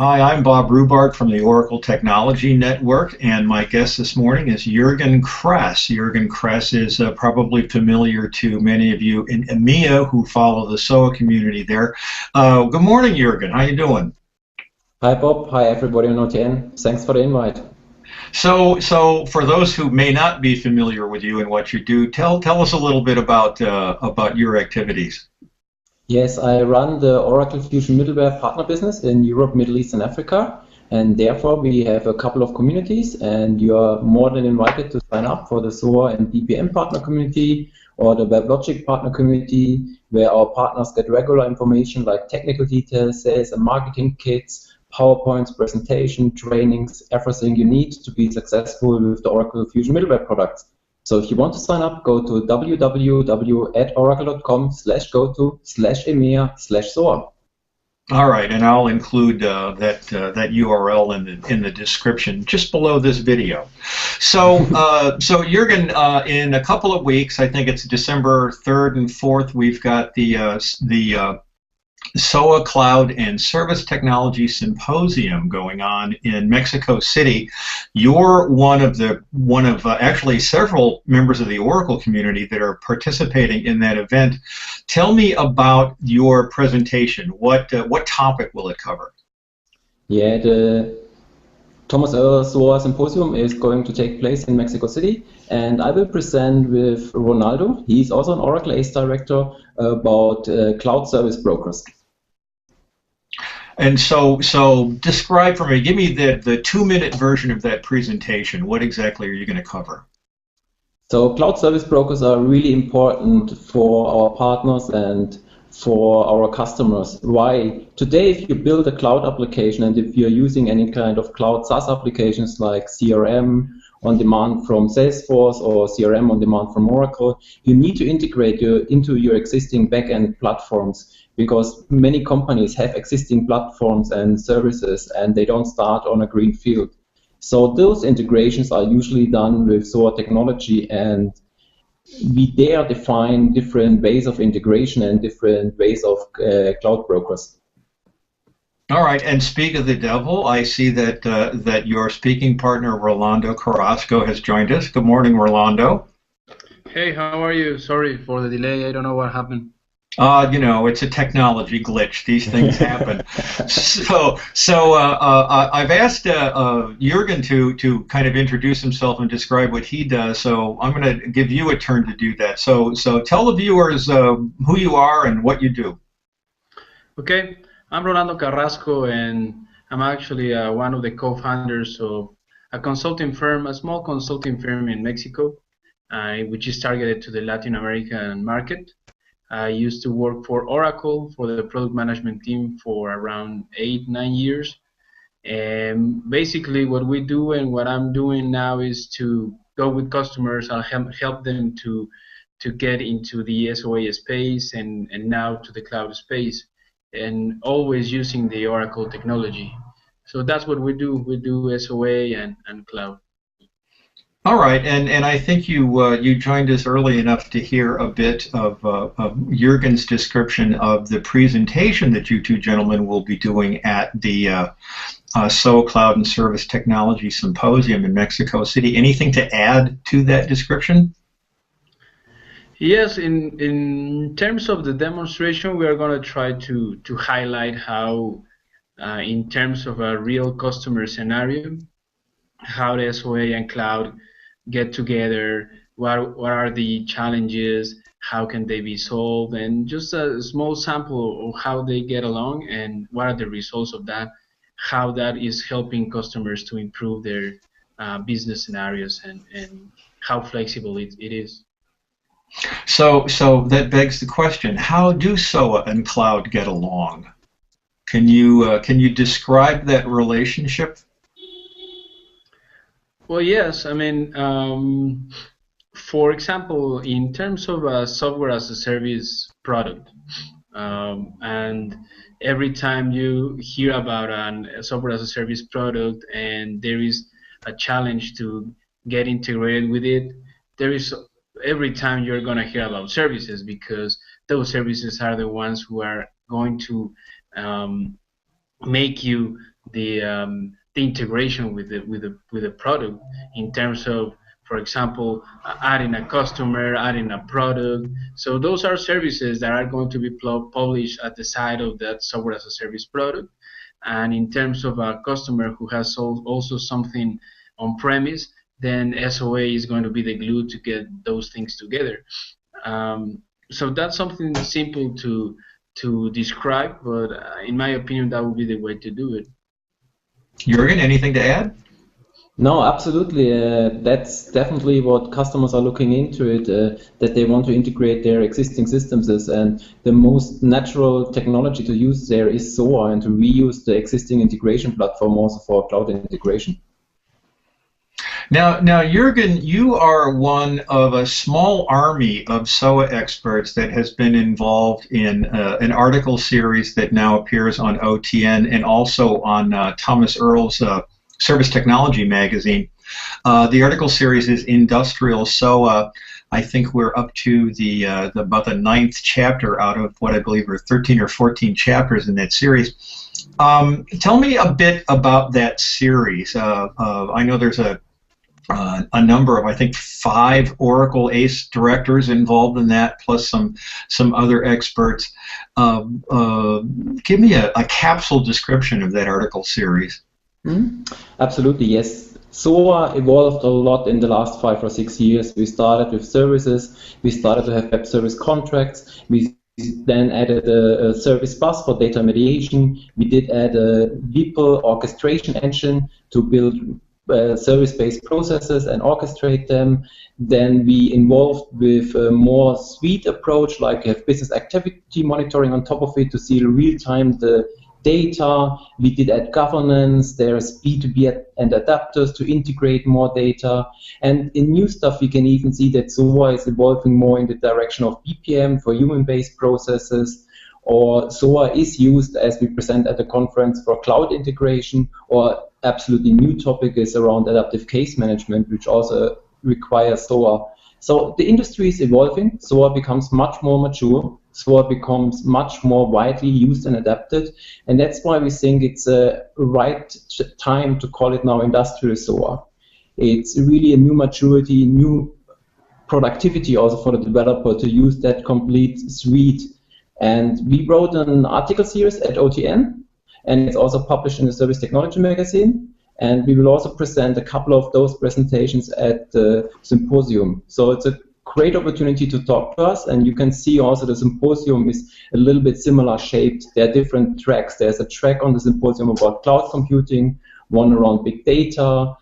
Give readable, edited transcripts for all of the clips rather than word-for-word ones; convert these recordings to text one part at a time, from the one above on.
Hi, I'm Bob Rubart from the Oracle Technology Network, and my guest this morning is Jurgen Kress. Jurgen Kress is probably familiar to many of you in EMEA who follow the SOA community there. Good morning, Jurgen. How you doing? Hi, Bob. Hi, everybody on OTN. Thanks for the invite. So for those who may not be familiar with you and what you do, tell us a little bit about your activities. Yes, I run the Oracle Fusion Middleware Partner business in Europe, Middle East, and Africa. And therefore, we have a couple of communities, and you are more than invited to sign up for the SOA and BPM Partner Community or the WebLogic Partner Community, where our partners get regular information like technical details, sales and marketing kits, PowerPoints, presentation, trainings, everything you need to be successful with the Oracle Fusion Middleware products. So if you want to sign up, go to www.oracle.com/go/EMEA/SOA. All right, and I'll include that URL in the description just below this video. So Jurgen, in a couple of weeks, I think it's December 3rd and 4th, we've got the SOA Cloud and Service Technology Symposium going on in Mexico City. You're one of actually several members of the Oracle community that are participating in that event. Tell me about your presentation. What topic will it cover? Yeah, the SOA Symposium is going to take place in Mexico City, and I will present with Rolando. He's also an Oracle ACE director about cloud service brokers. And so describe for me, give me the 2-minute version of that presentation. What exactly are you going to cover? So cloud service brokers are really important for our partners and for our customers. Why? Today, if you build a cloud application and if you're using any kind of cloud SaaS applications like CRM on demand from Salesforce or CRM on demand from Oracle, you need to integrate into your existing backend platforms, because many companies have existing platforms and services and they don't start on a green field. So those integrations are usually done with SOA technology, and we dare define different ways of integration and different ways of cloud brokers. All right, and speak of the devil, I see that that your speaking partner, Rolando Carrasco, has joined us. Good morning, Rolando. Hey, how are you? Sorry for the delay. I don't know what happened. You know, it's a technology glitch. These things happen. I've asked Jurgen to kind of introduce himself and describe what he does. So I'm going to give you a turn to do that. So tell the viewers who you are and what you do. Okay, I'm Rolando Carrasco, and I'm actually one of the co-founders of a consulting firm, a small consulting firm in Mexico, which is targeted to the Latin American market. I used to work for Oracle for the product management team for around 8-9 years. And basically what we do and what I'm doing now is to go with customers. I'll help them to get into the SOA space and now to the cloud space, and always using the Oracle technology. So that's what we do. We do SOA and cloud. All right, and I think you joined us early enough to hear a bit of Jurgen's description of the presentation that you two gentlemen will be doing at the SOA Cloud and Service Technology Symposium in Mexico City. Anything to add to that description? Yes, in terms of the demonstration, we are going to try to highlight how, in terms of a real customer scenario, how the SOA and cloud get together, what are the challenges, how can they be solved, and just a small sample of how they get along and what are the results of that, how that is helping customers to improve their business scenarios, and how flexible it is. So that begs the question, how do SOA and cloud get along? Can you describe that relationship? Well, yes. I mean, for example, in terms of a software as a service product, and every time you hear about a software as a service product and there is a challenge to get integrated with it, every time you're going to hear about services, because those services are the ones who are going to make you the integration with the product in terms of, for example, adding a customer, adding a product. So those are services that are going to be published at the side of that software as a service product. And in terms of a customer who has also something on premise, then SOA is going to be the glue to get those things together. So that's something simple to describe, but in my opinion, that would be the way to do it. Jurgen, anything to add? No, absolutely. That's definitely what customers are looking into it, that they want to integrate their existing systems. And the most natural technology to use there is SOA, and to reuse the existing integration platform also for cloud integration. Now, Jurgen, you are one of a small army of SOA experts that has been involved in an article series that now appears on OTN and also on Thomas Earl's Service Technology magazine. The article series is Industrial SOA. I think we're up to about the 9th chapter out of what I believe are 13 or 14 chapters in that series. Tell me a bit about that series. I know there's a number of, I think, 5 Oracle ACE directors involved in that, plus some other experts. Give me a capsule description of that article series. Absolutely, yes. SOA evolved a lot in the last 5 or 6 years. We started with services, we started to have web service contracts, we then added a service bus for data mediation, we did add a VPL orchestration engine to build service-based processes and orchestrate them. Then we involved with a more suite approach, like have business activity monitoring on top of it to see real-time the data. We did add governance. There's B2B and adapters to integrate more data. And in new stuff, we can even see that SOA is evolving more in the direction of BPM for human-based processes, or SOA is used, as we present at the conference, for cloud integration, or absolutely new topic is around adaptive case management, which also requires SOA. So the industry is evolving. SOA becomes much more mature. SOA becomes much more widely used and adapted. And that's why we think it's a right time to call it now industrial SOA. It's really a new maturity, new productivity also for the developer to use that complete suite. And we wrote an article series at OTN, and it's also published in the Service Technology magazine. And we will also present a couple of those presentations at the symposium. So it's a great opportunity to talk to us, and you can see also the symposium is a little bit similar shaped. There are different tracks. There's a track on the symposium about cloud computing, one around big data.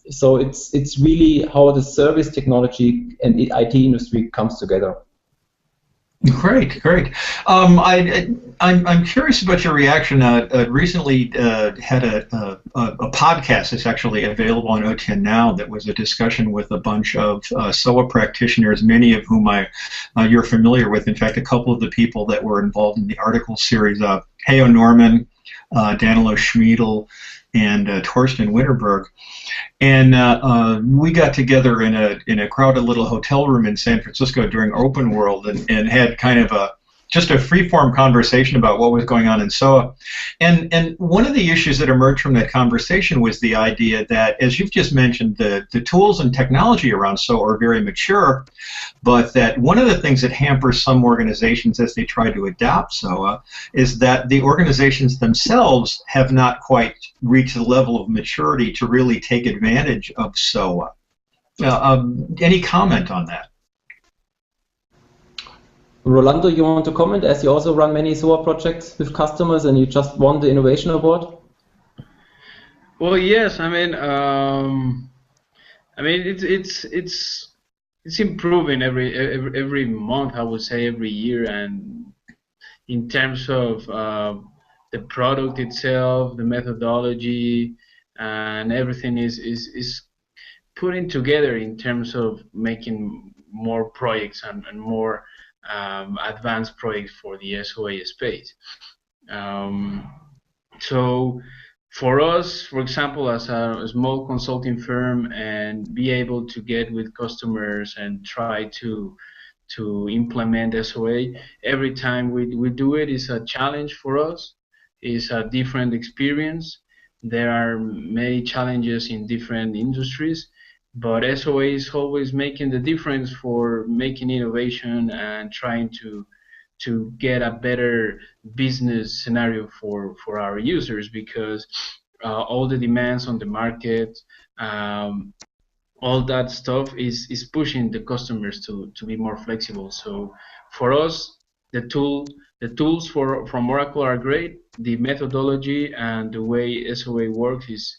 So it's really how the service technology and the IT industry comes together. Great. I'm curious about your reaction. Recently had a podcast that's actually available on OTN now that was a discussion with a bunch of SOA practitioners, many of whom you're familiar with. In fact, a couple of the people that were involved in the article series, Heo Norman, Danilo Schmiedel, and Torsten Winterberg. And we got together in a crowded little hotel room in San Francisco during Open World and had kind of just a free-form conversation about what was going on in SOA. And one of the issues that emerged from that conversation was the idea that, as you've just mentioned, the tools and technology around SOA are very mature, but that one of the things that hampers some organizations as they try to adopt SOA is that the organizations themselves have not quite reached the level of maturity to really take advantage of SOA. Any comment on that? Rolando, you want to comment, as you also run many SOA projects with customers and you just won the Innovation Award? Well, yes. I mean, it's improving every month. I would say every year, and in terms of the product itself, the methodology, and everything is putting together in terms of making more projects and more advanced projects for the SOA space. So for us, for example, as a small consulting firm, and be able to get with customers and try to implement SOA, every time we do it is a challenge for us. is a different experience. There are many challenges in different industries, but SOA is always making the difference for making innovation and trying to get a better business scenario for our users, because all the demands on the market, all that stuff is pushing the customers to be more flexible. So for us, the tools from Oracle are great. The methodology and the way SOA works is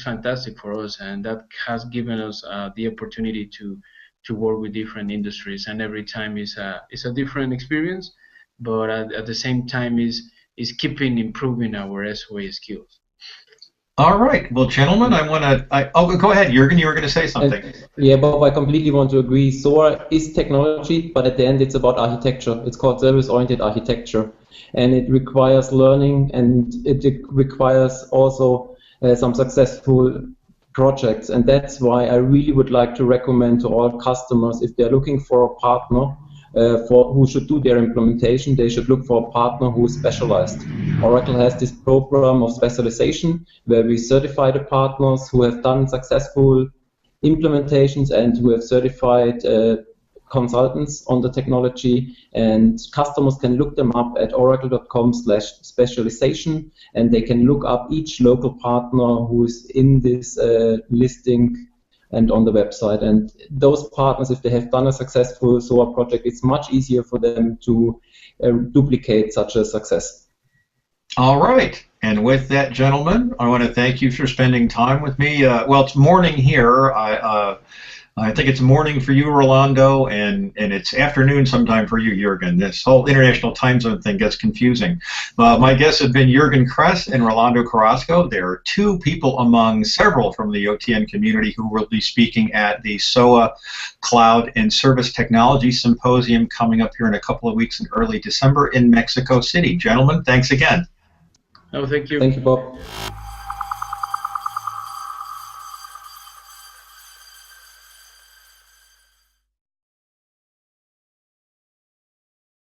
fantastic for us, and that has given us the opportunity to work with different industries, and every time is a different experience, but at the same time is keeping improving our SOA skills. All right. Well, gentlemen, go ahead, Jurgen. You were going to say something. Yeah, Bob, I completely want to agree. SOA is technology, but at the end, it's about architecture. It's called service-oriented architecture, and it requires learning, and it requires also some successful projects. And that's why I really would like to recommend to all customers, if they're looking for a partner who should do their implementation, they should look for a partner who is specialized. Oracle has this program of specialization where we certify the partners who have done successful implementations and who have certified consultants on the technology, and customers can look them up at oracle.com/specialization, and they can look up each local partner who is in this listing and on the website. And those partners, if they have done a successful SOA project, it's much easier for them to duplicate such a success. All right. And with that, gentlemen, I want to thank you for spending time with me. Well, it's morning here. I think it's morning for you, Rolando, and it's afternoon sometime for you, Jurgen. This whole international time zone thing gets confusing. My guests have been Jurgen Kress and Rolando Carrasco. There are two people among several from the OTN community who will be speaking at the SOA, Cloud, and Service Technology Symposium coming up here in a couple of weeks in early December in Mexico City. Gentlemen, thanks again. Oh, thank you. Thank you, Bob.